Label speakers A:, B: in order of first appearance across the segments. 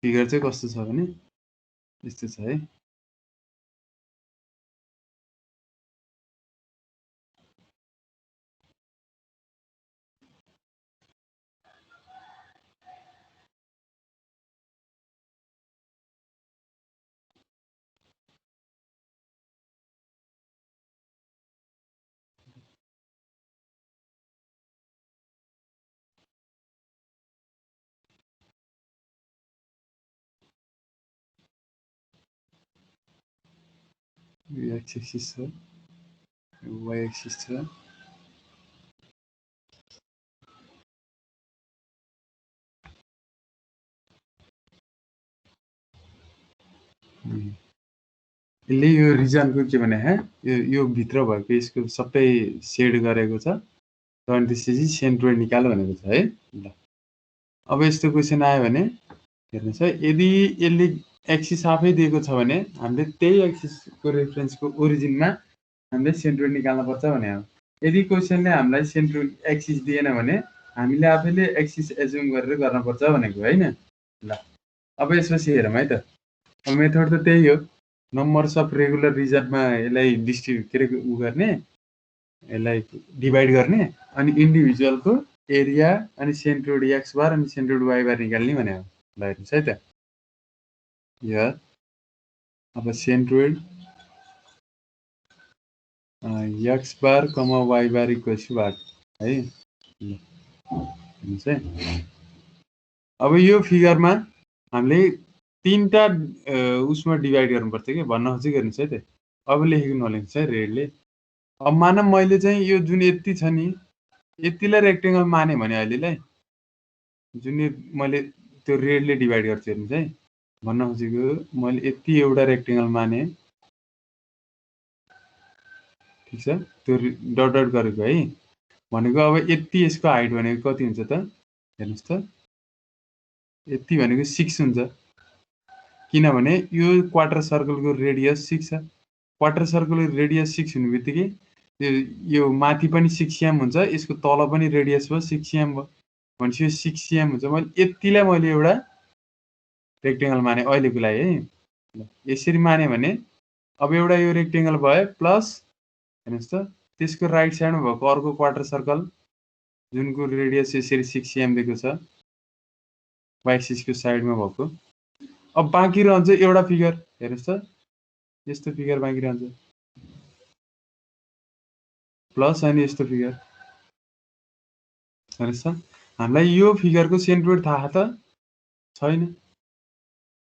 A: Figure चाहिँ कस्तो छ भने यस्तो छ है। यो एक्स एक्सिस छ, वाइ एक्सिस छ। यसले यो रिजनको के भने यो भित्र भएको यसको सबै सेड गरेको छ। अनि त्यसपछि सेन्ट्रोइड निकाल भनेको छ है। ल अब यस्तो क्वेसन आयो भने हेर्नुहोस् है, यदि यसले एक्सिस आफै दिएको छ भने हामीले त्यही एक्सिसको रेफरेन्सको ओरिजिनमा हामीले सेन्ट्रोइड निकाल्न पर्छ भने हो। यदि क्वेसनले हामीलाई सेन्ट्रोइड एक्सिस दिएन भने हामीले आफैले एक्सिस एज्युम गरेर गर्नुपर्छ भनेको होइन। ल अब यसपछि हेरौँ है त। अब मेथड त त्यही हो, नम्बर्स अफ रेगुलर रिजनमा यसलाई के अरे उ गर्ने, यसलाई डिभाइड गर्ने अनि इन्डिभिजुअलको एरिया अनि सेन्ट्रोइड एक्स बार अनि सेन्ट्रोइड वाइ बार निकाल्ने भने हो। ल हेर्नुहोस् है त, यो अब centroid X bar comma Y bar equals to what है। हेर्नुहोस् है, अब यो फिगरमा हामीले तीनटा उसमा डिभाइड गर्नुपर्छ कि भन्न खोजेको। हेर्नुहोस् है त, अब लेखेको नलेख्नुहोस् है रेडले। अब मान मैले चाहिँ यो जुन यति छ नि यतिलाई रेक्टेङ्गल माने भने अहिलेलाई जुन मैले त्यो रेडले डिभाइड गर्छु। हेर्नुहोस् है, भन्न खोजेको मैले यति एउटा रेक्टेङ्गल माने, ठिक छ, त्यो डट डट गरेको है भनेको। अब यति यसको हाइट भनेको कति हुन्छ त हेर्नुहोस् त, यति भनेको 6 हुन्छ, किनभने यो क्वार्टर सर्कलको रेडियस 6 छ। क्वार्टर सर्कलको रेडियस 6 हुने बित्तिकै यो माथि पनि 6 cm हुन्छ, यसको तल पनि रेडियस भयो 6 cm भयो भनेपछि यो 6 cm हुन्छ। मैले यतिलाई मैले एउटा रेक्टेङ्गल माने अहिलेको लागि है। यसरी माने भने अब एउटा यो रेक्टेङ्गल भयो प्लस हेर्नुहोस् त त्यसको राइट साइडमा भएको अर्को क्वार्टर सर्कल जुनको रेडियस यसरी 6 cm दिएको छ वाइ एक्सिसको साइडमा भएको। अब बाँकी रहन्छ एउटा फिगर, हेर्नुहोस् त यस्तो फिगर बाँकी रहन्छ प्लस अनि यस्तो फिगर। हेर्नुहोस् त हामीलाई यो फिगरको सेन्ट्रोइड थाहा त छैन,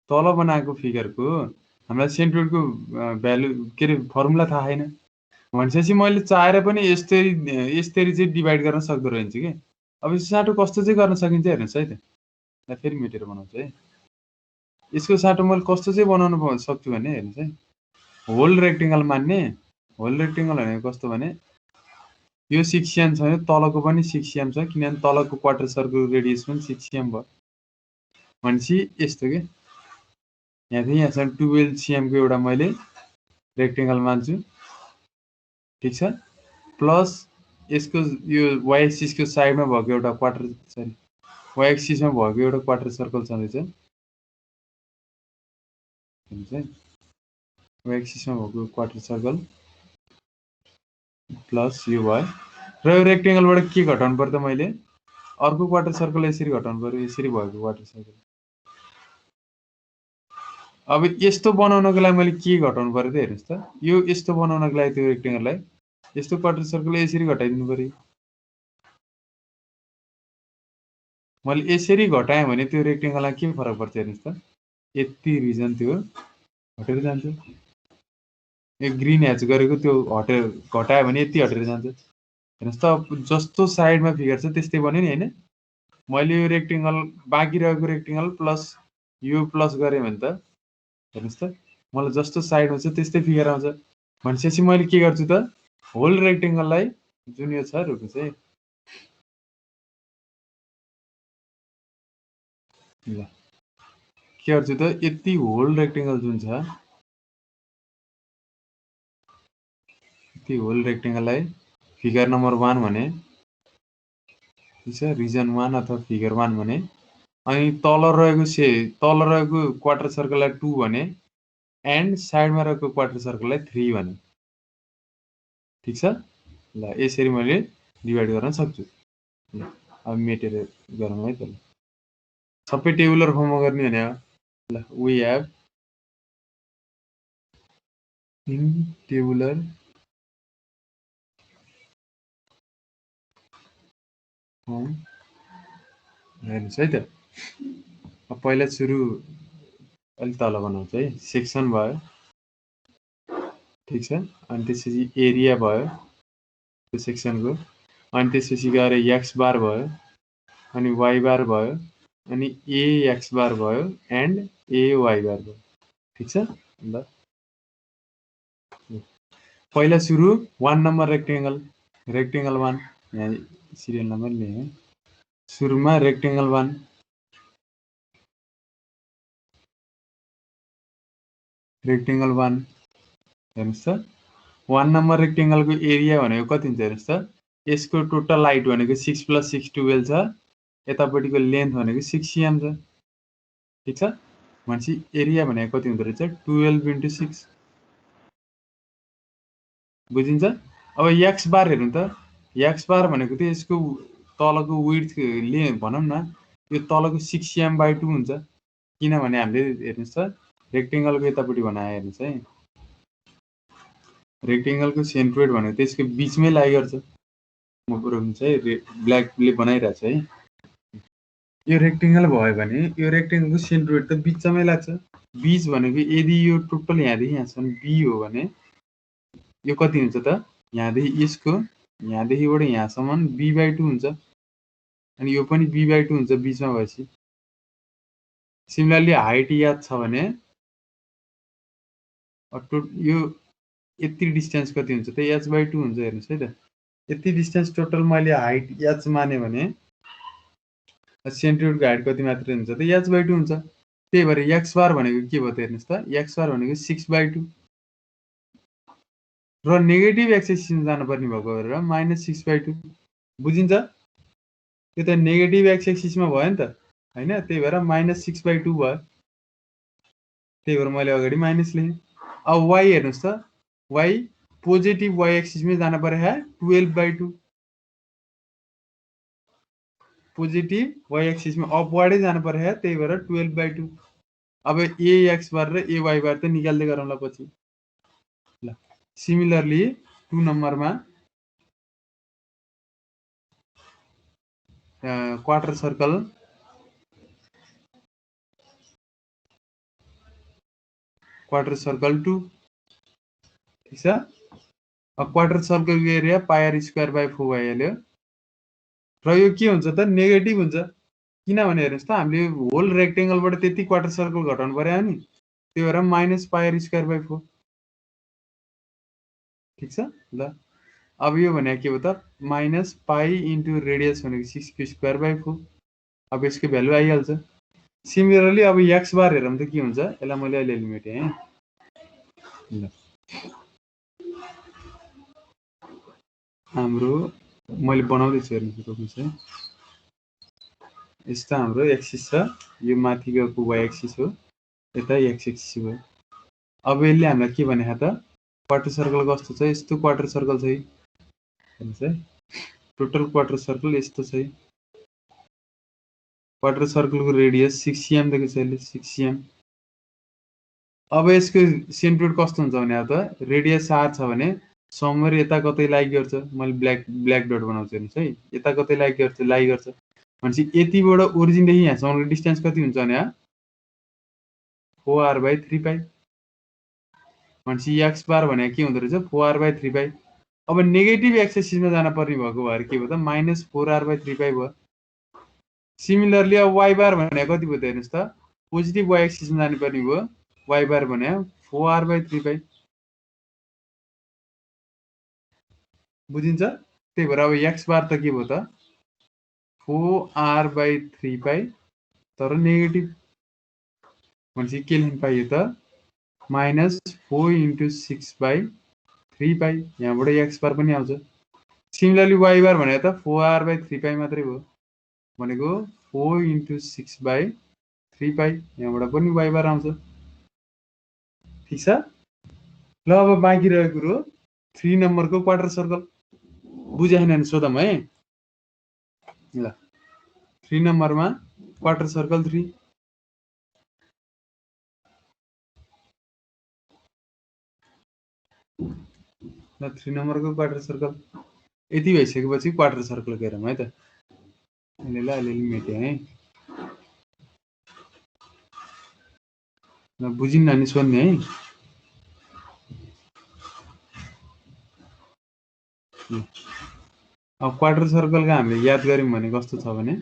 A: तल बनाएको फिगरको हामीलाई सेन्ट्रोइडको भ्यालु के अरे फर्मुला थाहा छैन भनेपछि मैले चाहेर पनि यस्तरी चाहिँ डिभाइड गर्न सक्दो रहन्छु कि। अब यो साटो कस्तो चाहिँ गर्न सकिन्छ हेर्नुहोस् है त, फेरि मेटेर बनाउँछु है। यसको साटो मैले कस्तो चाहिँ बनाउन सक्छु भने हेर्नुहोस् है, होल रेक्टेङ्गल मान्ने। होल रेक्टेङ्गल भनेको कस्तो भने यो 6 cm छ भने तलको पनि 6 cm छ, किनभने तलको क्वार्टर सर्कलको रेडियस पनि 6 cm भयो भनेपछि यस्तो के यहाँदेखि यहाँसम्म 12 cm को एउटा मैले रेक्टेङ्गल मान्छु, ठिक छ। प्लस यसको यो वाइ एक्सिसको साइडमा भएको एउटा क्वार्टर वाइ एक्सिसमा भएको एउटा क्वार्टर सर्कल छँदैछ, वाइ एक्सिसमा भएको क्वार्टर सर्कल प्लस यो भयो। र यो रेक्टेङ्गलबाट के घटाउनु पर्यो त मैले अर्को क्वार्टर सर्कल यसरी घटाउनु पर्यो, यसरी भएको क्वार्टर सर्कल। अब यस्तो बनाउनको लागि मैले के घटाउनु पर्यो त हेर्नुहोस् त, यो यस्तो बनाउनको लागि त्यो रेक्टेङ्गललाई यस्तो क्वार्टर सर्कल यसरी घटाइदिनु पर्यो। मैले यसरी घटाएँ भने त्यो रेक्टेङ्गलमा के फरक पर्छ हेर्नुहोस् त, यति रिजन त्यो हटेर जान्छ। यो ग्रिन ह्याच गरेको त्यो घटायो भने यति हटेर जान्छ। हेर्नुहोस् त जस्तो साइडमा फिगर छ त्यस्तै बन्यो नि होइन। मैले यो रेक्टेङ्गल बाँकी रहेको रेक्टेङ्गल प्लस यो प्लस गरेँ भने त हेर्नुहोस् त मलाई जस्तो साइडमा छ त्यस्तै फिगर आउँछ भनेपछि मैले के गर्छु त होल रेक्टेङ्गललाई जुन यो छ रुख्नुहोस् है, ल के गर्छु त यति होल रेक्टेङ्गल जुन छ यति होल रेक्टेङ्गललाई फिगर नम्बर 1 भने, ठिक छ, रिजन 1 अथवा फिगर 1 भने अनि तल रहेको क्वार्टर सर्कललाई 2 भने एन्ड साइडमा रहेको क्वार्टर सर्कललाई 3 भने ठीक छ ल यसरी मैले डिभाइड गर्न सक्छु ल अब मेटेर गरौँ है त ल सबै टेबुलर फर्ममा गर्ने भने ल we have in tabular form हेर्नुहोस् है त अब पहिला सुरु अलि तल बनाउँछु है सेक्सन भयो ठीक छ अनि त्यसपछि एरिया भयो त्यो सेक्सनको अनि त्यसपछि गएर एक्स बार भयो अनि वाइ बार भयो अनि ए एक्स बार भयो एन्ड ए वाइ बार भयो ठीक छ ल पहिला सुरु 1 नम्बर रेक्टेंगल 1 यहाँ सिरियल नम्बर लेखेँ सुरुमा रेक्टेंगल 1 हेर्नुहोस् त 1 नम्बर रेक्टेंगलको एरिया भनेको कति हुन्छ हेर्नुहोस् त यसको टोटल हाइट भनेको 6 + 6 12 छ यतापट्टिको लेन्थ भनेको 6 cm छ ठीक छ भनेपछि एरिया भनेको कति हुँदो रहेछ 12 × 6 बुझिन्छ अब एक्स बार हेर्नु त एक्स बार भनेको त यसको तलको विड्थ ले भनौँ न यो तलको 6 cm/2 हुन्छ किनभने हामीले हेर्नुहोस् त रेक्टेंगलको यतापट्टि बनाए हेर्नुहोस् है रेक्टेंगलको सेन्ट्रोइड भनेको त यसको बिचमै लाई गर्छ म बुझ्नुहुन्छ है ब्ल्याकले बनाइरहेको छ है यो रेक्टेंगल भयो भने यो रेक्टेंगलको सेन्ट्रोइड त बिचमै लाग्छ बीच भनेको यदि यो टोटल यहाँदेखि यहाँसम्म बी हो भने यो कति हुन्छ त यहाँदेखि यसको यहाँदेखिबाट यहाँसम्म b/2 हुन्छ अनि यो पनि b/2 हुन्छ बीचमा भएपछि सिमिलरली हाइट याद छ भने यो यति डिस्टेन्स कति हुन्छ त h/2 हुन्छ हेर्नुहोस् है त यति डिस्टेन्स टोटल मैले हाइट h माने भने सेन्ट्रोइडको हाइट कति मात्र हुन्छ त h/2 हुन्छ त्यही भएर x बार भनेको के भयो त हेर्नुहोस् त x बार भनेको 6/2 र नेगेटिभ एक्स एक्सिसमा जानुपर्ने भएको भएर -6/2 बुझिन्छ यो त नेगेटिभ एक्स एक्सिसमा भयो नि त हैन त्यही भएर -6/2 भयो त्यही भएर मैले अगाडि माइनस लेखेँ अब y हेर्नुहोस् त y पोजिटिभ y एक्सिसमै जान पर्यो 12/2 पोजिटिभ y एक्सिसमा अपवार्डै जान पर्यो त्यही भएर 12/2 अब a x बार र a y बार त निकाल्दै गरौँला पछि ल सिमिलरली 2 नम्बरमा क्वार्टर सर्कल टू ठीक छ अब क्वार्टर सर्कलको एरिया πr² भइहाल्यो र यो के हुन्छ त नेगेटिभ हुन्छ किनभने हेर्नुहोस् त हामीले होल रेक्टेंगलबाट त्यति क्वार्टर सर्कल घटाउनु पर्यो नि त्यही भएर -πr²/4 ठीक छ ल अब यो भने के हो त -π * रेडियस भनेको 6^²/4 अब यसको भ्यालु आइहाल्छ सिमिलरली अब x बार हेरौँ त के हुन्छ यसलाई मैले अलिअलि मेटेँ है ल हाम्रो मैले बनाउँदैछु हेर्नुहोस् है यस्तो हाम्रो एक्सिस छ यो माथि गएको y एक्सिस हो यता x एक्सिस हो अब यसले हामीलाई के भनेको त क्वार्टर सर्कल कस्तो छ यस्तो क्वार्टर सर्कल छ हेर्नुहोस् है टोटल क्वार्टर सर्कल यस्तो छ क्वार्टर सर्कलको रेडियस 6 cm दिएको छ यसले 6 cm अब यसको सेन्ट्रोइड कस्तो हुन्छ भने त रेडियस r छ भने समवेयर यता कतै लाइक गर्छ मैले ब्ल्याक डट बनाउँछु हेर्नुहोस् है यता कतै लाइक गर्छ भनेपछि यतिबाट ओरिजिनदेखि यहाँसम्मको डिस्टेन्स कति हुन्छ भने 4r/3π भनेपछि x बार भनेको के हुँदो रहेछ 4r/3π अब नेगेटिभ एक्स एक्सिसमा जान पर्ने भएको भएर के भयो त -4r/3π भयो सिमिलरली अब y बार भनेको कति भयो त हेर्नुहोस् त पोजिटिभ y एक्सिसमा जानु पर्ने भयो y बार भने 4r/3π बुझिन्छ त्यही भएर अब x बार त के भयो त 4r/3π तर नेगेटिभ भनेपछि के लेख्न पाइयो त -4 * 6/3π यहाँबाट x बार पनि आउँछ सिमिलरली y बार भनेको त 4r/3π मात्रै भयो भनेको 4 into 6/3 पाई यहाँबाट पनि y बार आउँछ ठीक छ ल अब बाँकी रहेको कुरो 3 नम्बरको क्वार्टर सर्कल बुझेन नि सोधम है ल 3 नम्बरमा क्वार्टर सर्कल 3 ल 3 नम्बरको क्वार्टर सर्कल यति भइसकेपछि क्वार्टर सर्कल हेरौँ है त यसले अलिअलि मेट्यो है ल बुझिन्न नि सोध्ने है अब क्वार्टर सर्कलका हामीले याद गर्यौँ भने कस्तो छ भने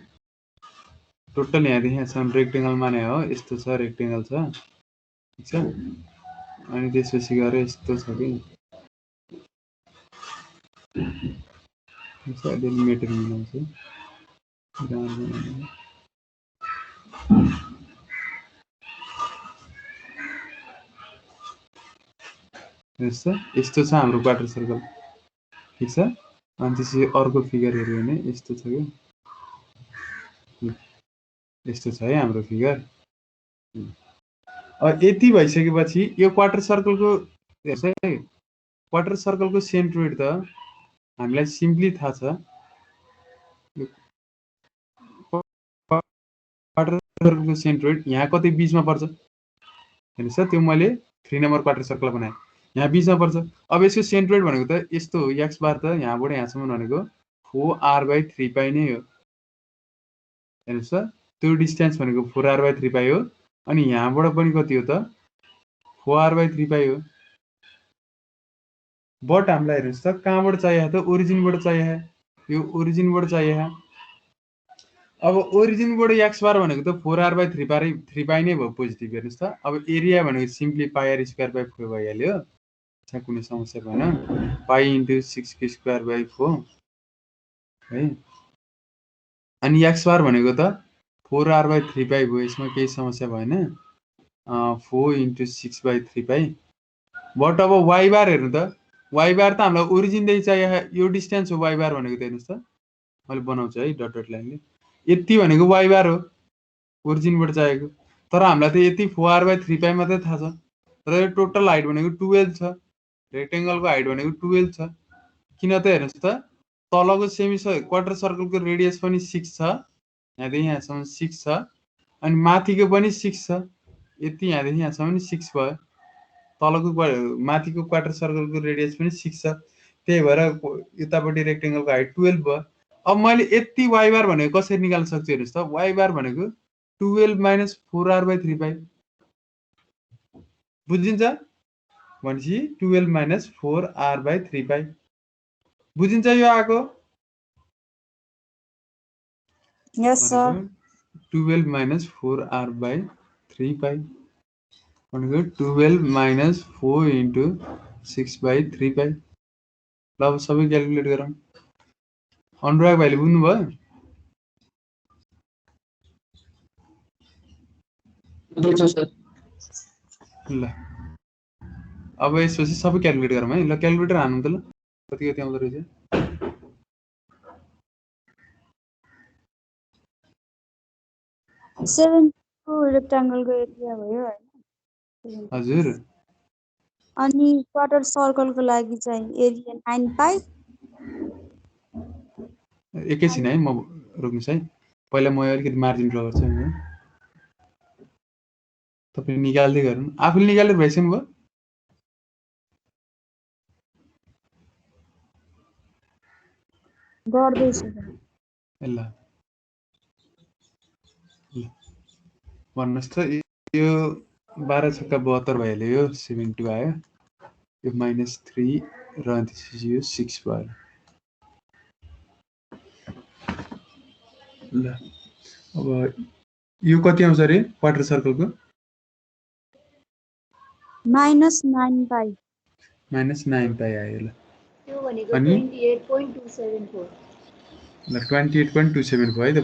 A: टोटल यहाँदेखि यहाँसम्म रेक्टेङ्गल माने हो यस्तो छ रेक्टेङ्गल छ ठीक छ अनि त्यसपछि गएर यस्तो छ कि अलिअलि मेटेर मिलाउँछु यस्तो छ हाम्रो क्वार्टर सर्कल ठीक छ अनि त्यसपछि अर्को फिगर हेऱ्यो भने यस्तो छ कि यस्तो छ है हाम्रो फिगर यति भइसकेपछि यो क्वार्टर सर्कलको क्वार्टर सर्कलको सेन्ट्रोइड त हामीलाई सिम्पली थाहा छ क्वार्टर सर्कलको सेन्ट्रोइड यहाँ कतै बीचमा पर्छ हेर्नुस् त त्यो मैले 3 नम्बर क्वार्टर सर्कल बनाएँ यहाँ बीचमा पर्छ अब यसको सेन्ट्रोइड भनेको त यस्तो हो एक्स बार त यहाँबाट यहाँसम्म भनेको 4r/3 पाई नै हो हेर्नुस् त त्यो डिस्टेन्स भनेको 4r/3 पाई हो अनि यहाँबाट पनि कति हो त 4r/3 पाई हो बट हामीलाई हेर्नुस् त कहाँबाट चाहिएको त ओरिजिनबाट चाहिएको यो ओरिजिनबाट चाहिएको अब ओरिजिनबाट एक्स बार भनेको त 4r/3 पाई नै भयो पोजिटिभ हेर्नुस् त अब एरिया भनेको सिम्पली πr²/4 भइहाल्यो त्यहाँ कुनै समस्या भएन पाई इन्टु 6p²/4 है अनि एक्स बार भनेको त 4r/3 पाई भयो यसमा केही समस्या भएन 4 इन्टु 6/3 पाई बट अब वाइ बार हेर्नु त वाइ बार त हामीलाई ओरिजिनदेखि चाहियो यो डिस्टेन्स हो वाइ बार भनेको त हेर्नुहोस् त मैले बनाउँछु है डट डट लाइनले यति भनेको वाइ बार हो ओरिजिनबाट चाहिएको तर हामीलाई त यति 4r/3 पाई मात्रै थाहा छ र यो टोटल हाइट भनेको 12 छ रेक्टेङ्गलको हाइट भनेको 12 छ किन त हेर्नुहोस् त तलको सेमी क्वार्टर सर्कलको रेडियस पनि 6 छ यहाँदेखि यहाँसम्म 6 छ अनि माथिको पनि 6 छ यति यहाँदेखि यहाँसम्म पनि 6 भयो तलको माथिको क्वार्टर सर्कलको रेडियस पनि 6 छ त्यही भएर यतापट्टि रेक्टेङ्गलको हाइट 12 भयो अब मैले यति वाइ बार भनेको कसरी निकाल्न सक्छु हेर्नुहोस् त वाइ बार भनेको 12 माइनस 4r/3 पाई बुझिन्छ भनेपछि 12 माइनस 4r/3 पाई बुझिन्छ यो आको
B: यस सर
A: 12 माइनस 4r/3 पाई भनेको 12 माइनस 4 इन्टु 6/3 पाई ल अब सबै क्यालकुलेट गरौँ अनुराग भाइले बुझ्नुभयो ल अब यसपछि सबै क्यालकुलेट गरौँ है ल क्यालकुलेटर हान्नु त ल कति कति आउँदो रहेछ
B: रेक्टेङ्गलको एरिया भयो हैन
A: हजुर
B: अनि क्वार्टर सर्कलको लागि चाहिँ एरिया 9 पाई
A: एकैछिन है म रोक्नुहोस् है पहिला म अलिकति मार्जिन ड्र गर्छु है तपाईँ निकाल्दै गर्नु आफूले निकालेर भइसक्नु भयो
B: गर्दैछु
A: ल भन्नुहोस् त यो 12 छक्का 72 भइहाल्यो यो 72 आयो यो -3 र त्यसपछि यो 6 भयो ल अब यो कति आउँछ अरे क्वार्टर सर्कलको
B: -9 पाई
A: -9 पाई आयो ल
C: त्यो भनेको
A: अनि
C: 28.274
A: ल 28.274 है त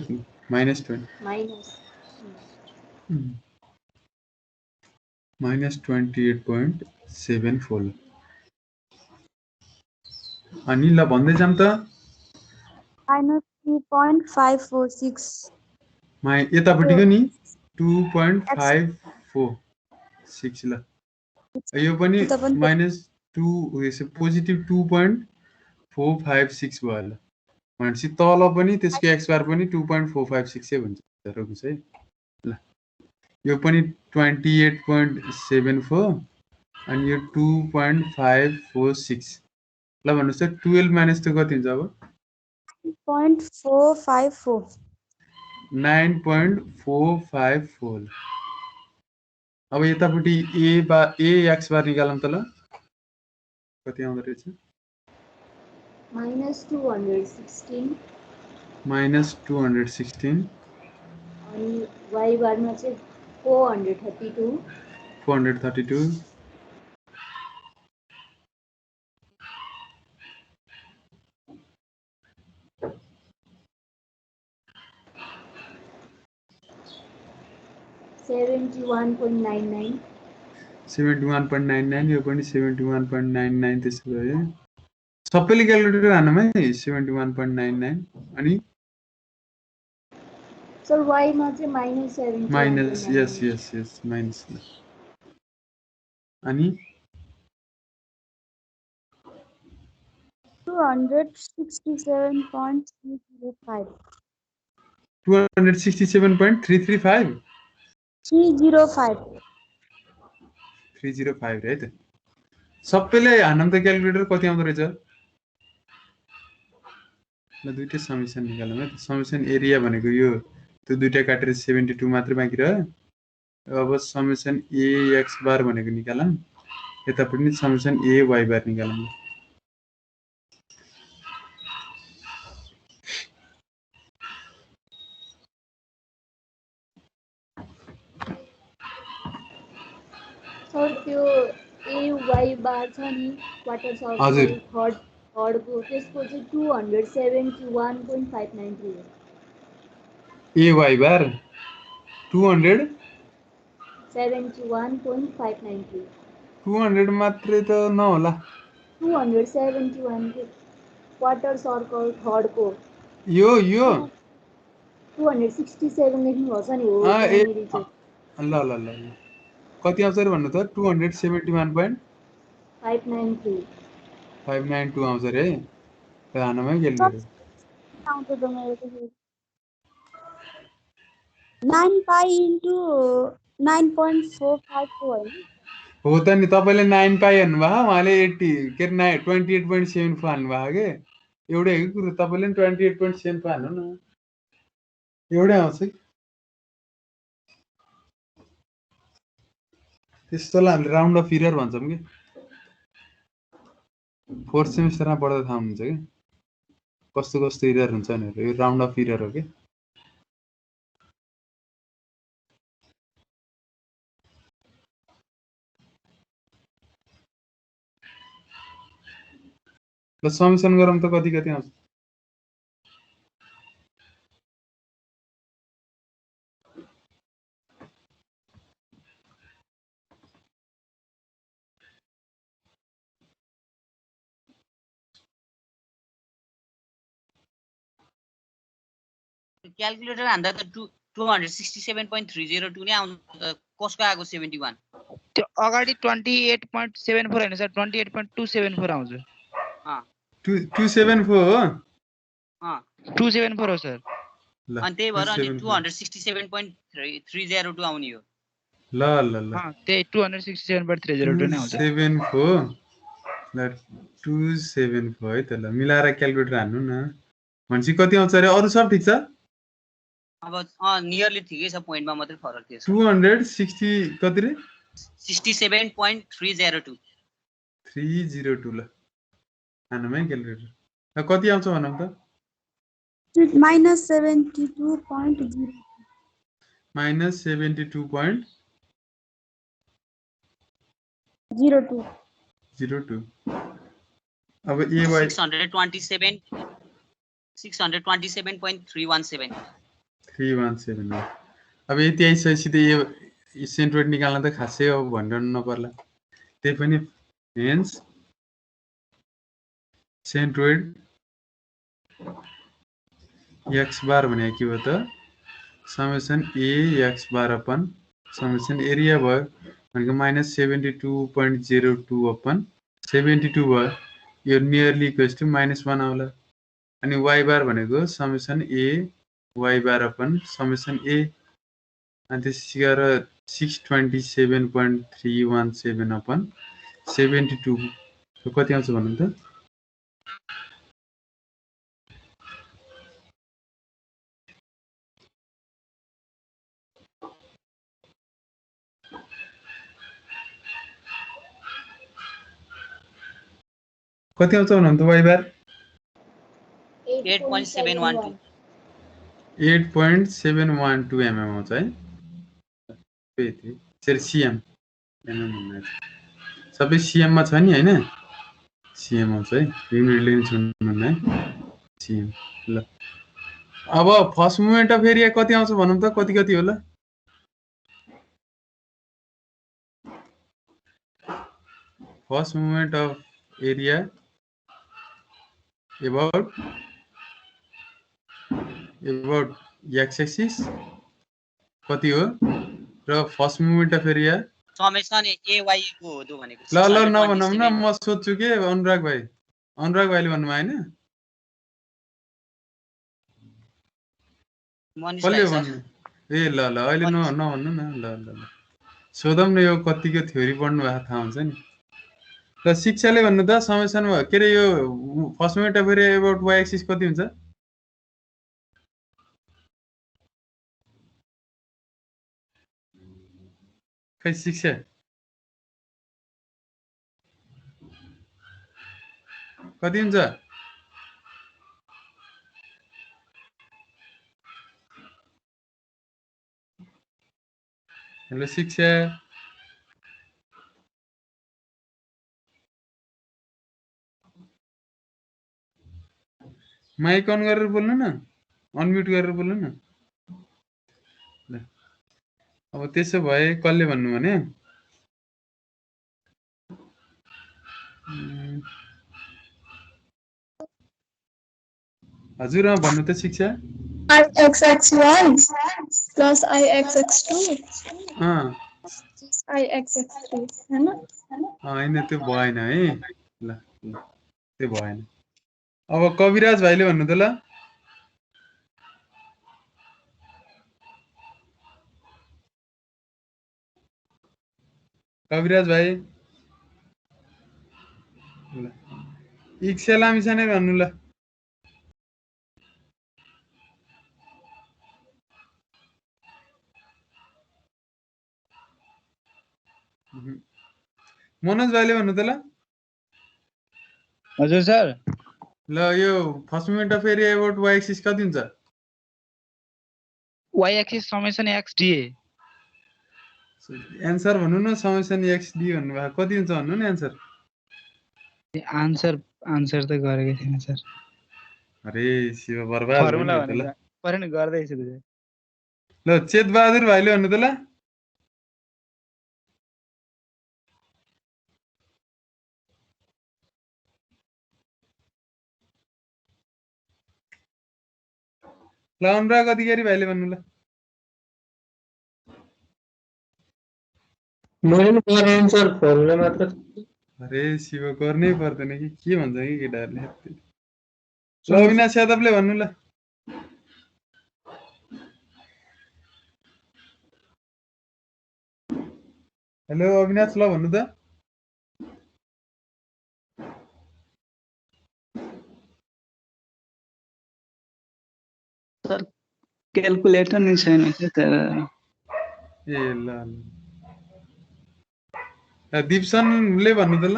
A: -20 -28.74 अनि ल भन्दै जाम त
B: -3.546
A: यतापट्टिको नि 2.546 ल यो पनि
B: उता पनि
A: -2 पोजिटिभ 2.456 भयो ल भनेपछि तल पनि त्यसको एक्स बार पनि 2.456 हुन्छ रोक्नुहोस् है ल यो पनि 28.74 अनि यो 2.546 ल भन्नुहोस् त 12 माइनस 2 कति हुन्छ अब
B: 9.454
A: 9.454 अब यतापट्टि ए एक्स बार निकालौँ त ल कति आउँदो रहेछ
C: -216
A: -216
C: अनि y बारमा चाहिँ 432 71.99
A: 71.99 यो पनि 71.99 त्यसो भयो सबैले क्यालकुलेटर हानौँ है 71.99 अनि
C: सर y मा चाहिँ -71.99
A: माइनस यस माइनस अनि
B: 267.305
A: 267.335 305 है त सबैले हानौँ त क्यालकुलेटर कति आउँदो रहेछ ल दुईटै समेसन निकालौँ है त समेसन एरिया भनेको यो त्यो दुईटा काटेर 72 मात्रै बाँकी रह्यो अब समेसन ए एक्स बार भनेको निकालौँ यतापट्टि समेसन ए वाइ बार निकालौँ
C: सर त्यो ए वाइ बार छ नि क्वार्टर
A: हजुर।
C: सर्कल थर्डको त्यसको चाहिँ 271.593 हो
A: ए वाइ बार
C: 271.593
A: 200 मात्रै त नहोला
C: 271 को क्वार्टर सर्कल थर्डको
A: यो
C: 267 लेख्नुपर्छ नि हो
A: ए
C: त्यहाँनिर चाहिँ
A: ल कति आउँछ रे भन्नु त 271.592
C: 593
A: आउँछ रे त हानमै क्यालकुलेटर
B: आउँछ त मेरो त 9 पाई इन्टु 9.454 होइन
A: हो त नि तपाईँले 9 पाई हान्नुभयो उहाँले 80 के अरे 28.74 हान्नुभयो के एउटै हो कि कुरो तपाईँले 28.74 हान्नु न एउटै आउँछ कि त्यस्तोलाई हामीले राउन्ड अफ इरर भन्छौँ कि 4th सेमिस्टरमा पढ्दा थाहा हुन्छ कि कस्तो इरर हुन्छ भनेर यो राउन्ड अफ इरर हो कि ल समेसन गरौँ त कति आउँछ
D: क्यालकुलेटर हान्दा त 267.302 नै आउँछ कसको आएको 71
E: त्यो अगाडि 28.74 हैन सर 28.274 आउँछ
A: 274 हो
E: 274 हो सर
D: अनि त्यही भएर अनि 267.302 आउने हो
A: ल
E: त्यही 267.302 नै आउँछ
A: 74 ल 274 है त ल मिलाएर क्यालकुलेटर हान्नु न भनेपछि कति आउँछ रे अरु सब ठीक छ
D: अब नियरली ठिकै छ पोइन्टमा मात्रै फरक थियो
A: 260 कति रे
D: 67.302
A: 302 ल हान्नुमै क्यालकुलेटर ल कति आउँछ भनौँ त
B: -72.0
A: -72.02 अब ए वाइ
D: 627.317
A: 317 अब यति आइसकेपछि त यो सेन्ट्रोइड निकाल्न त खासै अब भनिरहनु नपर्ला त्यही पनि हेन्स सेन्ट्रोइड एक्स बार भनेको के हो त समेसन ए एक्स बार अपन समेसन एरिया भयो भनेको -72.02 अपन 72 भयो यो नियरली इक्वल्स टु -1 आउला अनि y बार भनेको समेसन ए y बार अपन समेसन ए अनि त्यसपछि गएर 627.317 अपन 72 कति आउँछ भन्नु त कति आउँछ भन्नु त y बार
D: 8.712
A: 8.712 mm आउँछ है सरी cm mm सबै cm मा छ नि हैन cm आउँछ है युनिट लिन छुन्नु है cm ल अब फर्स्ट मोमेन्ट अफ एरिया कति आउँछ भनौं त कति कति होला first moment of area about x axis कति हो र first moment of area
D: summation ay को हो दु भनेको
A: ल नभनौं न म सोध्छु के अनुराग भाइले भन्नु हैन कसले भन्नु ए ल अहिले नभन्नु न ल सोधौं न यो कतिको थ्योरी पढ्नु भएको थाहा हुन्छ नि ल शिक्षाले भन्नु त समेसन के रे यो first moment of area about y axis कति हुन्छ खै शिक्षा कति हुन्छ हेलो शिक्षा माइक अन गरेर बोल्नु न अनम्युट गरेर बोल्नु न ल अब त्यसो भए कसले भन्नु भने हजुर भन्नु त शिक्षा
C: ixx1 plus ixx2 ixx3
A: हैन त्यो भएन है ल त्यो भएन अब कविराज भाइले भन्नु त ल कविराज भाइ ल इक्से लामिछाने भन्नु ल मनोज भाइले भन्नु त ल
E: हजुर सर
A: ल यो first moment of area about y axis कति हुन्छ
E: y axis summation x dA
A: answer भन्नु न समेसन x d भन्नु भएको कति हुन्छ भन्नु न एन्सर
E: आन्सर त गरेकै थिएन सर
A: अरे शिव बर्बाद
E: फर्मुला भने परेन गर्दै छु
A: ल चेत बहादुर भाइले भन्नु त ल ल अनुराग अधिकारी भाइले भन्नु ल
F: मैले गरेन सर फर्मुला मात्र
A: अरे शिव गर्नै पर्दैन कि के भन्छ कि केटाहरुले ल अविनाश यादवले भन्नु ल हेलो अविनाश ल भन्नु त
G: सर क्याल्कुलेटर नै छैन के तर
A: ए ल दिप्सनले भन्नु त ल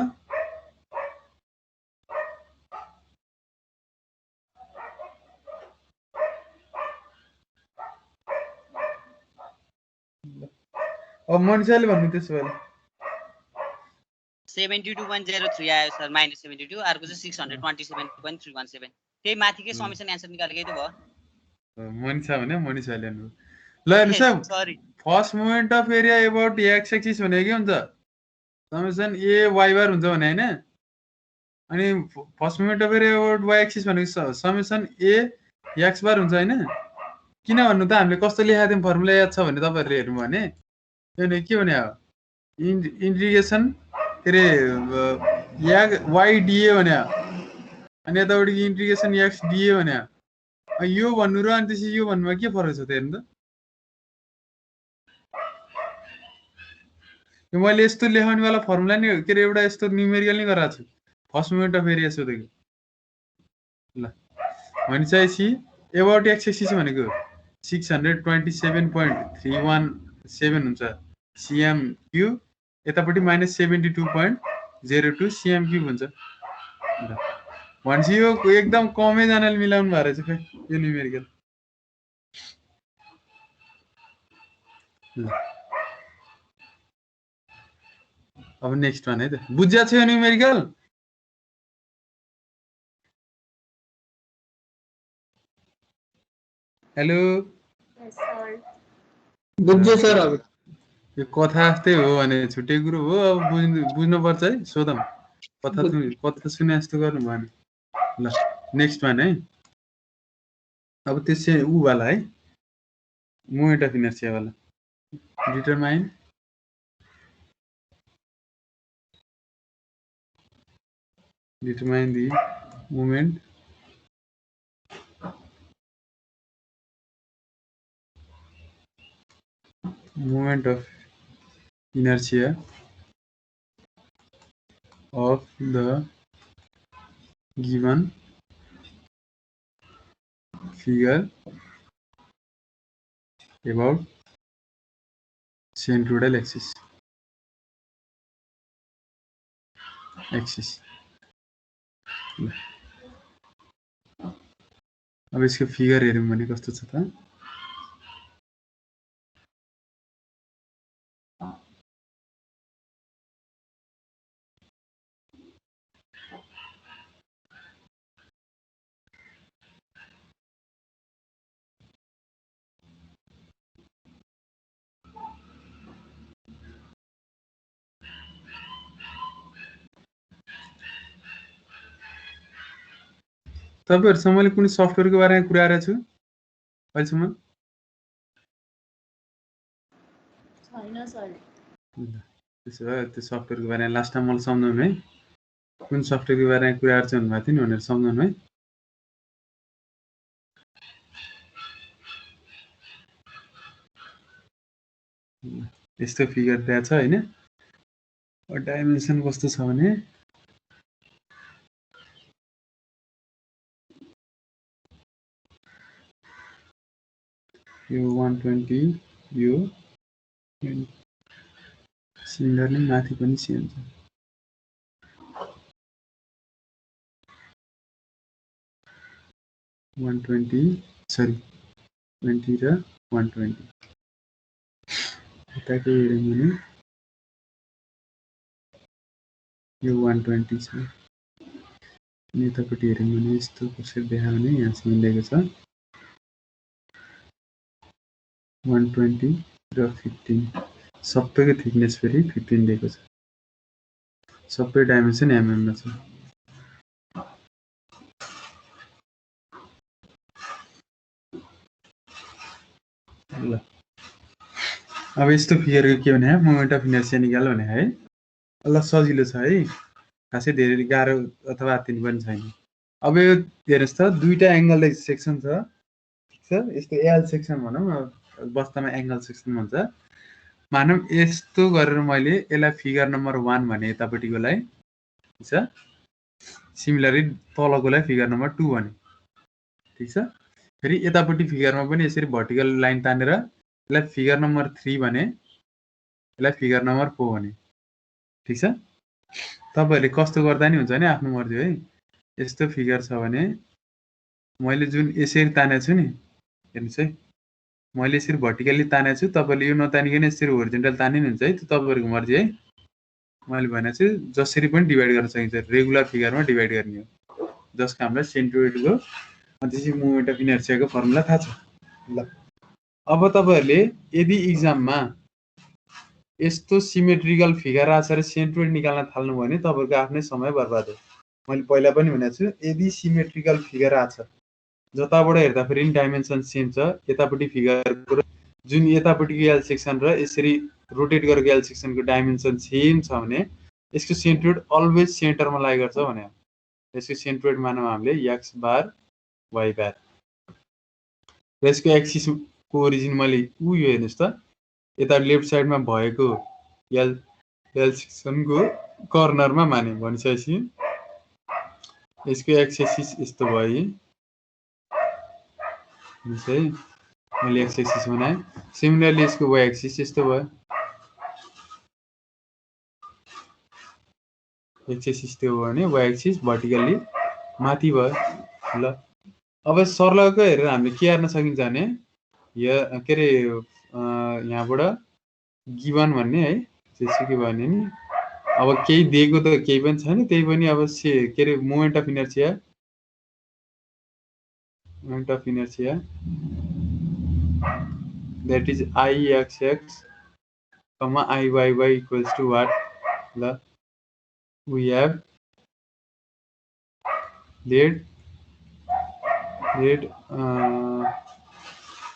A: अब मनिषाले भन्नु त्यसो भए
D: 72.03 आयो सर -72 अर्को चाहिँ 627.317 त्यही माथिकै समेसन एन्सर निकालेकै त भयो
A: मनिषा भने मनिषाले भन्नु ल हेर्नुस्
D: sorry
A: first moment of area about x axis भनेको के हुन्छ समेसन a y बार हुन्छ भने हैन अनि first moment of area about y axis भनेको समेसन a x बार हुन्छ हैन किन भन्नु त हामीले कस्तो लेखाएको थियौँ फर्मुला याद छ भने तपाईँहरूले हेर्नु भने यो के भने हो इन्टिग्रेसन के अरे वाइ डिए भने अनि यतापट्टि इन्टिग्रेसन एक्स डिए भने यो भन्नु र अनि त्यसपछि यो भन्नुमा के फरक छ त हेर्नु त यो मैले यस्तो लेखाउनेवाला फर्मुला नि के अरे एउटा यस्तो न्युमेरिकल नै गराएको छु फर्स्ट मोमेन्ट अफ एरिया सोधेको ल भनेपछि एबाउट एक्स एक्सिस भनेको 627.317 हुन्छ सिएम क्युब यतापट्टि -72.02 सिएम क्युब हुन्छ भनेपछि यो एकदम कमै जनाले मिलाउनु भएको रहेछ खै यो न्युमेरिकल अब नेक्स्ट वान है त बुझ्या छ यो न्युमेरिकल हेलो
C: Yes, sir.
F: बुझ्यो सर अब
A: यो कथा जस्तै हो भने छुट्टै कुरो हो अब बुझ्नुपर्छ है सोधौँ कथा सुने जस्तो गर्नु भएन ल नेक्स्ट वान है अब त्यसै ऊवाला है मोमेन्ट अफ इनर्सिया वाला determine the moment of inertia of the given figure about centroidal axis अब इसको फिगर हेर्यौं भने कस्तो छ त तपाईहरुसँग मैले कुनै सफ्टवेयरको बारेमा कुरा गरेको छु अहिलेसम्म
C: छैन सर
A: त्यसो भए त्यो सफ्टवेयरको बारेमा लास्ट टाइम मलाई सम्झाउनु है कुन सफ्टवेयरको बारेमा कुरा गर्छ भन्नुभएको थियो नि भनेर सम्झाउनु है यस्तो फिगर दिएको छ हैन डाइमेन्सन कस्तो छ भने यो 120 यो सिमिलरली माथि पनि सेम छ सरी 20 र 120 यताको हेर्यौं भने यो 120 छ अनि यतापट्टि हेर्यौं भने यस्तो कसरी देखायो भने यहाँसम्म दिएको छ 120 र 15 सबैको थिकनेस फेरि 15 दिएको छ सबै डाइमेन्सन mm मा छ ल अब यस्तो फिगरको के भने मोमेन्ट अफ इनर्सिया निकाल भने है ल सजिलो छ है खासै धेरै गाह्रो अथवा आत्तिनु पनि छैन अब यो हेर्नुस् त दुईटा एंगल सेक्सन छ ठीक छ यस्तो एल सेक्सन भनौं वास्तवमा एंगल सेक्सन भन्छ मानौं यस्तो गरेर मैले यसलाई फिगर नम्बर 1 भने यतापट्टिकोलाई ठीक छ सिमिलरली तलकोलाई फिगर नम्बर 2 भने ठीक छ फेरि यतापट्टि फिगरमा पनि यसरी भर्टिकल लाइन तानेर यसलाई फिगर नम्बर 3 भने यसलाई फिगर नम्बर 4 भने ठीक छ तपाईहरुले कस्तो गर्दा नि हुन्छ नि आफ्नो मर्जी है यस्तो फिगर छ भने मैले जुन यसरी तानेको छु नि हेर्नुस् है मैले यसरी भर्टिकली तानेको छु तपाईले यो नतानिकन यसरी होरिजन्टल ताने नि हुन्छ है त्यो तपाईहरुको मर्जी है मैले भनेको छु जसरी पनि डिभाइड गर्न सकिन्छ रेगुलर फिगरमा डिभाइड गर्ने हो जसको हामीलाई सेन्ट्रोइडको अनि त्यसै मोमेन्ट अफ इनर्सियाको फर्मुला थाहा छ ल अब तपाईहरुले यदि एक्जाममा यस्तो सिमेट्रिकल फिगर आछरे सेन्ट्रोइड निकाल्न थाल्नु भने तपाईहरुको आफ्नै समय बर्बाद हो मैले पहिला पनि भनेको छु यदि सिमेट्रिकल फिगर आछ जताबाट हेर्दा फेरि डाइमेन्सन सेम छ यतापट्टि फिगरको र जुन यतापट्टिको एल सेक्सन र यसरी रोटेट गरेको एल सेक्सनको डाइमेन्सन सेम छ भने यसको सेन्ट्रोइड अलवेज सेन्टरमा लाई गर्छ भने यसको सेन्ट्रोइड मानौँ हामीले एक्स बार वाइ बार र यसको एक्सिसको ओरिजिन मैले यो हेर्नुहोस् त यता लेफ्ट साइडमा भएको एल सेक्सनको कर्नरमा माने भनिसकेपछि यसको एक्स एक्सिस यस्तो भयो है मैले एक्स एक्सिस बनाएँ सिमिलरली यसको वाइ एक्सिस यस्तो भयो एक्स एक्सिस त्यो भयो भने वाइ एक्सिस भर्टिकल्ली माथि भयो ल अब सर्लको हेरेर हामीले के हेर्न सकिन्छ भने के अरे यहाँबाट गिभन भन्ने है त्यसै भन्ने नि अब केही दिएको त केही पनि छैन त्यही पनि अब के अरे moment of inertia that is ixx comma iyy equals to what we have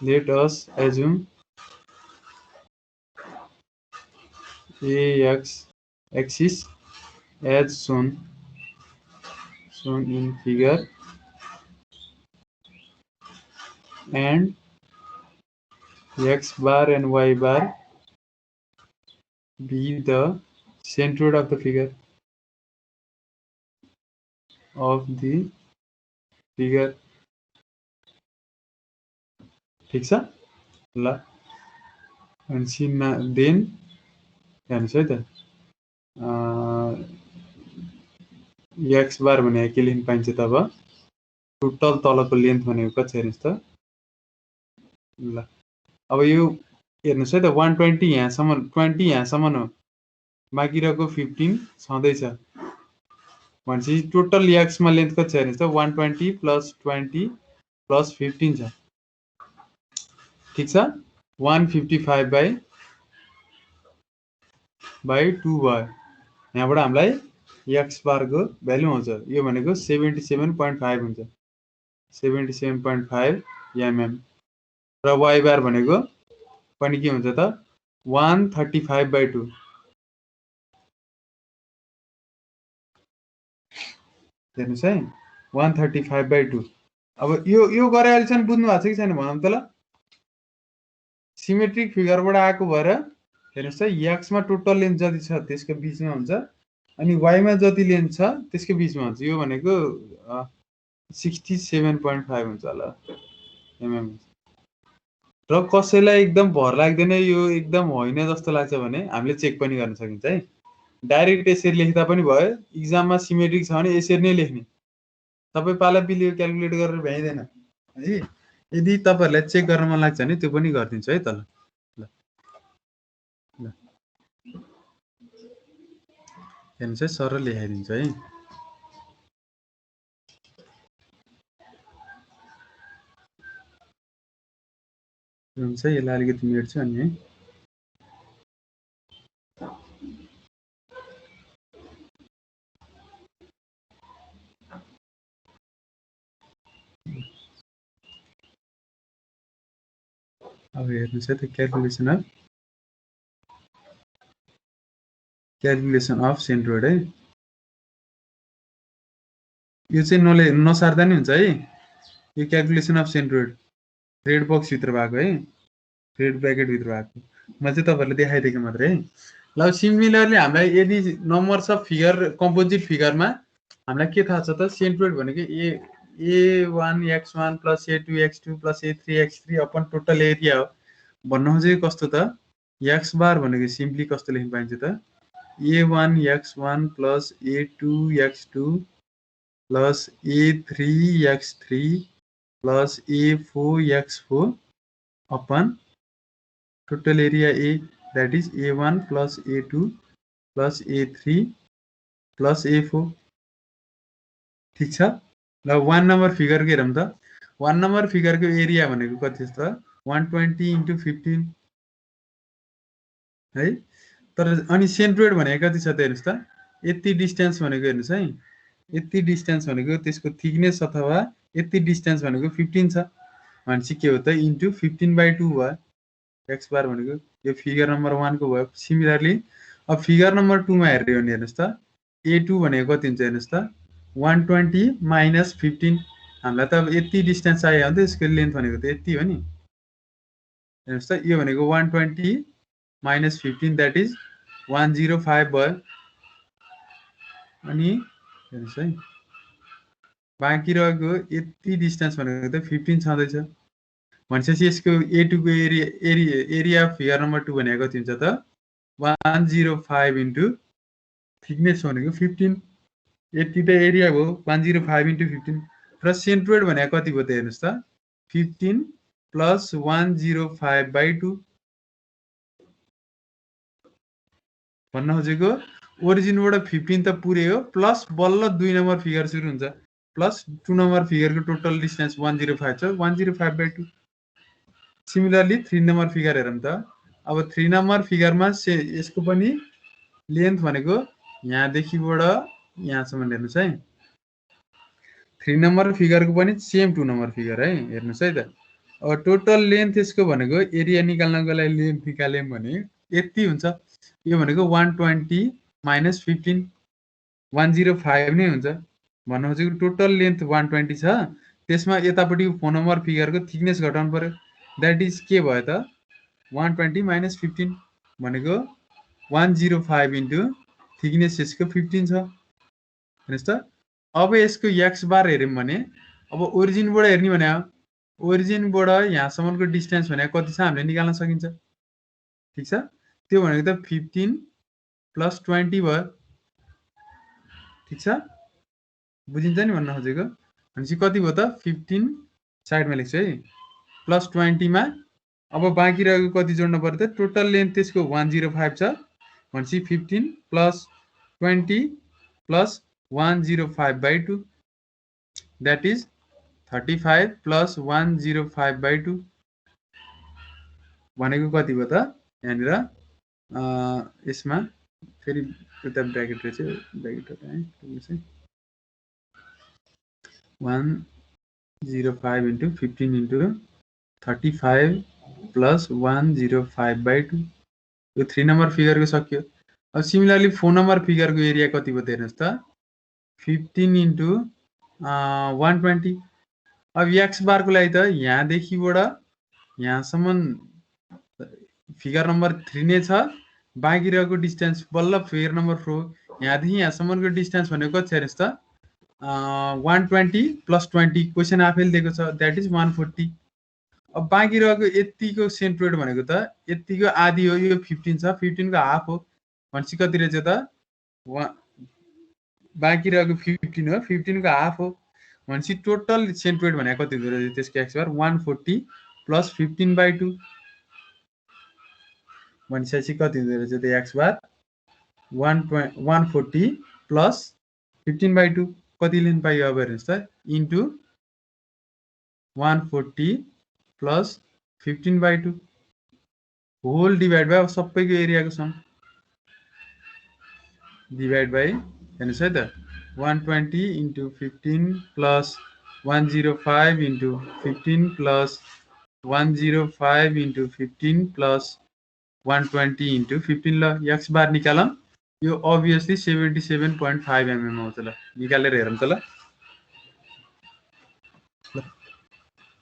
A: let us assume ax axis as shown in figure and x bar and y bar be the centroid of the figure ठीक छ ल अनि then हेर्नुहोस् है त x बार भनेको के लेख्न पाइन्छ तब टोटल तलको लेन्थ भनेको कति छ हेर्नुहोस् त ल अब यो हेर्नुहोस् है त 120 यहाँसम्म 20 यहाँसम्म हो बाँकी रहेको 15 छँदैछ भनेपछि टोटल एक्समा लेन्थ कति छ हेर्नुहोस् त 120 प्लस 20 प्लस 15 छ ठीक छ 155 बाई 2 भयो यहाँबाट हामीलाई एक्स बारको भ्यालु आउँछ यो भनेको 77.5 हुन्छ 77.5 mm र वाइ बार भनेको पनि के हुन्छ त 135/2 हेर्नुहोस् है 135/2 अब यो गरे अहिले चाहिँ बुझ्नु भएको छ कि छैन भनौँ त ल सिमेट्रिक फिगरबाट आएको भएर हेर्नुहोस् त एक्समा टोटल लेन्थ जति छ त्यसको बीचमा हुन्छ अनि वाइमा जति लेन्थ छ त्यसको बीचमा हुन्छ यो भनेको 67.5 हुन्छ होला mm र कसैलाई एकदम भर लाग्दैन यो एकदम होइन जस्तो लाग्छ भने हामीले चेक पनि गर्न सकिन्छ है डाइरेक्ट यसरी लेख्दा पनि भयो एक्जाममा सिमेट्रिक छ भने यसरी नै लेख्ने सबै पाला पिलियो क्याल्कुलेट गरेर भ्याइदैन है यदि तपाईहरुलाई चेक गर्न मन लाग्छ भने त्यो पनि गरिदिन्छु है त ल हेर्नुहोस् है सरल लेखाइदिन्छु है हुन्छ यसलाई अलिकति मेट्छु अनि है अब हेर्नुहोस् है त क्याल्कुलेसन अफ सेन्ट्रोइड है यो चाहिँ नसार्दा नि हुन्छ है यो calculation of centroid red box भित्र भएको है रेड ब्र्याकेट भित्र भएको म चाहिँ तपाईहरुलाई देखाइदिएको मात्रै है ल सिमिलरली हामीलाई यदि नम्बर छ फिगर कम्पोजिट फिगरमा हामीलाई के थाहा छ त सेन्ट्रोइड भनेको a1 x1 plus a2 x2 plus a3 x3 upon total area हो भन्नु चाहिँ कस्तो त x बार भनेको सिम्पली कस्तो लेख्न पाइन्छ त a1 x1 plus a2 x2 plus a3 x3 plus a4 x4 upon total area A, that is a1 plus a2 plus a3 plus a4 ठीक छ ल 1 नम्बर फिगर के हेरौँ त 1 नम्बर फिगरको एरिया भनेको कति छ त 120 * 15 है तर अनि सेन्ट्रोइड भनेको कति छ त हेर्नुस् त यति डिस्टेन्स भनेको हेर्नुस् है यति डिस्टेन्स भनेको त्यसको थिकनेस अथवा यति डिस्टेन्स भनेको 15 छ भनेपछि के हो त इन्टु 15/2 भयो एक्स बार भनेको यो फिगर नम्बर 1 को भयो सिमिलरली अब फिगर नम्बर 2 मा हेर्यो भने हेर्नुस् त a2 भनेको कति हुन्छ हेर्नुस् त 120 - 15 हामीलाई त अब यति डिस्टेन्स चाहियो भने त यसको लेन्थ भनेको त यति हो नि हेर्नुस् त यो भनेको 120 - 15 दैट इज 105 भयो अनि हेर्नुस् है बाँकी रहेको यति डिस्टेन्स भनेको त 15 छँदैछ भनेपछि यसको a2 को एरिया अफ फिगर नम्बर 2 भनेको कति हुन्छ त 105 इन्टु थिकनेस भनेको 15 यति त एरिया हो 105 इन्टु 15 र सेन्ट्रोइड भनेको कति भयो त हेर्नुस् त 15 प्लस 105/2 भन्न खोजेको ओरिजिनबाट 15 त पुरै हो प्लस बल्ल 2 नम्बर फिगर सुरु हुन्छ प्लस 2 नम्बर फिगरको टोटल डिस्टेन्स 105 छ 105/2 सिमिलरली 3 नम्बर फिगर हेरौँ त अब 3 नम्बर फिगरमा यसको पनि लेन्थ भनेको यहाँदेखिबाट यहाँसम्म हेर्नुस् है 3 नम्बर फिगरको पनि सेम 2 नम्बर फिगर है हेर्नुस् है त अब टोटल लेन्थ यसको भनेको एरिया निकाल्नको लागि लेन्थ निकाल्यौँ भने यति हुन्छ यो भनेको 120 - 15 105 नै हुन्छ भन्नु खोजेको टोटल लेन्थ 120 छ त्यसमा यतापट्टि 4 नम्बर फिगरको थिकनेस घटाउनु पर्यो दैट इज के भयो त 120 - 15 भनेको 105 इन्टु थिकनेस यसको 15 छ हेर्नुस् त अब यसको एक्स बार हेर्यौँ भने अब ओरिजिनबाट हेर्ने भने ओरिजिनबाट यहाँसम्मको डिस्टेन्स भनेको कति छ हामीले निकाल्न सकिन्छ ठीक छ त्यो भनेको त 15 प्लस 20 भयो ठीक छ बुझिन्छ नि भन्न खोजेको भनेपछि कति भयो त 15 साइडमा लेख्छु है प्लस 20 मा अब बाँकी रहेको कति जोड्नु पर्यो त टोटल लेन्थ त्यसको 105 छ भनेपछि 15 plus 20 plus 105/2 that is 35 plus 105/2 भनेको कति भयो त यहाँनिर यसमा फेरि उता ब्र्याकेट रहेछ ब्र्याकेट हटाएँ 105 इन्टु 15 इन्टु 35 प्लस 105/2 यो 3 नम्बर फिगरको सक्यो अब सिमिलरली 4 नम्बर फिगरको एरिया कति भयो हेर्नुस् त 15 इन्टु 120 अब एक्स बारको लागि त यहाँदेखिबाट यहाँसम्म फिगर नम्बर 3 नै छ बाँकी रहेको डिस्टेन्स बल्ल फिगर नम्बर 4 यहाँदेखि यहाँसम्मको डिस्टेन्स भनेको कति छ हेर्नुस् त 120 प्लस 20 क्वेसन आफैले दिएको छ दैट इज 140 अब बाँकी रहेको यतिको सेन्ट्रोइड भनेको त यतिको आधी हो यो 15 छ 15 को हाफ हो भनेपछि कति रहेछ त बाँकी रहेको 15 हो 15 को हाफ हो भनेपछि टोटल सेन्ट्रोइड भनेको कति हुँदो रहेछ त्यसको एक्स बार 140 प्लस 15/2 भनेपछि कति हुँदो रहेछ त एक्स बार 140 प्लस 15/2 कति लिन पाइयो अब हेर्नुस् त into 140 plus 15/2 whole divide by सबैको एरियाको सम डिभाइड बाई हेर्नुस् है त 120 into 15 plus 105 into 15 plus 105 into 15 plus 120 into 15 ल एक्स बार निकालौँ यो अभियसली 77.5 mm आउँछ ल निकालेर हेरौँ त ल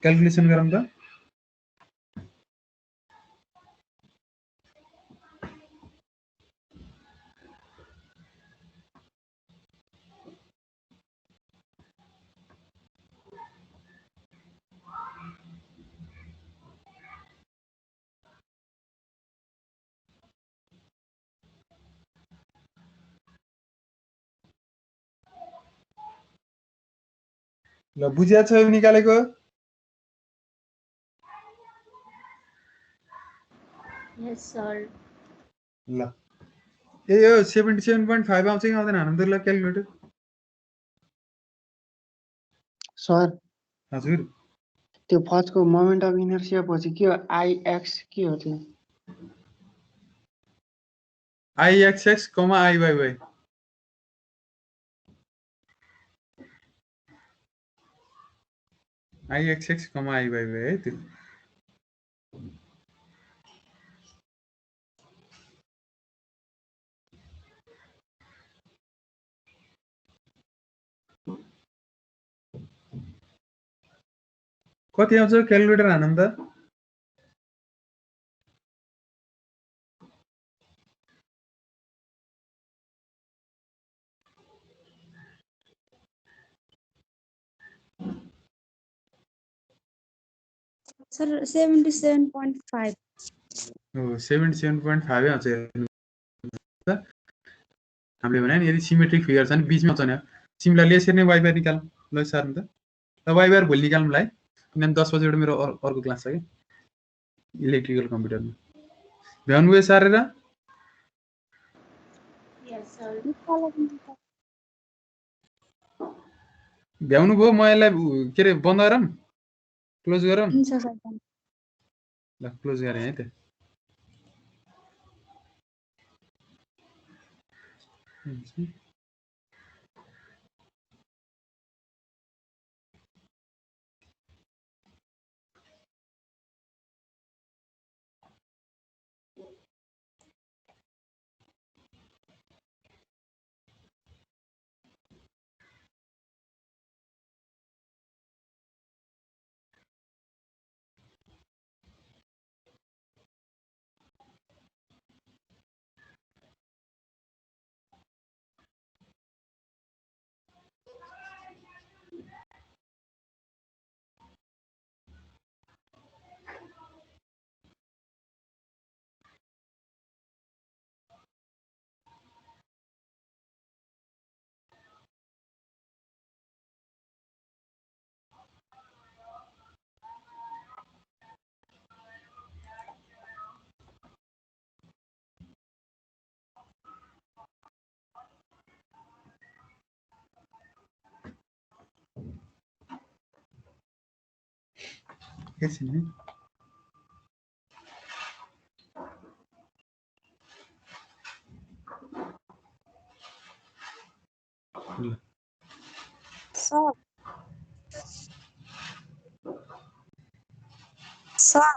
A: क्याल्कुलेसन गरौँ त ल बुझिया छ निकालेको
C: यस सर
A: ल ए यो 77.5 आउँछ कि आउँदैन हाल्नु त ल क्याल्कुलेटर
F: सर
A: हजुर
F: त्यो फर्स्टको मोमेन्ट अफ इनर्सिया पछि के हो आइएक्स के हो त्यो
A: IXX, IYY IXX, IY है त्यो। कति आउँछ क्यालकुलेटर हानौँ त?
B: सर 77.5
A: हो 77.5 आउँछ। हामीले भने नि यदि सिमेट्रिक फिगर छ नि बीचमा आउँछ नि सिमलाई यसरी नै वाइ बार निकाल ल सार्नु त वाइ बार भोलि निकाल्नुलाई किनभने 10 बजेबाट मेरो अर्को क्लास छ कि इलेक्ट्रिकल कम्प्युटरमा भ्याउनु भयो सारेर
C: Yes, sir.
A: भ्याउनु भयो म यसलाई के रे बन्द गरौँ क्लोज गरौँ
B: हुन्छ सर
A: ल क्लोज गरे है त एकछिन है ल
B: सर सर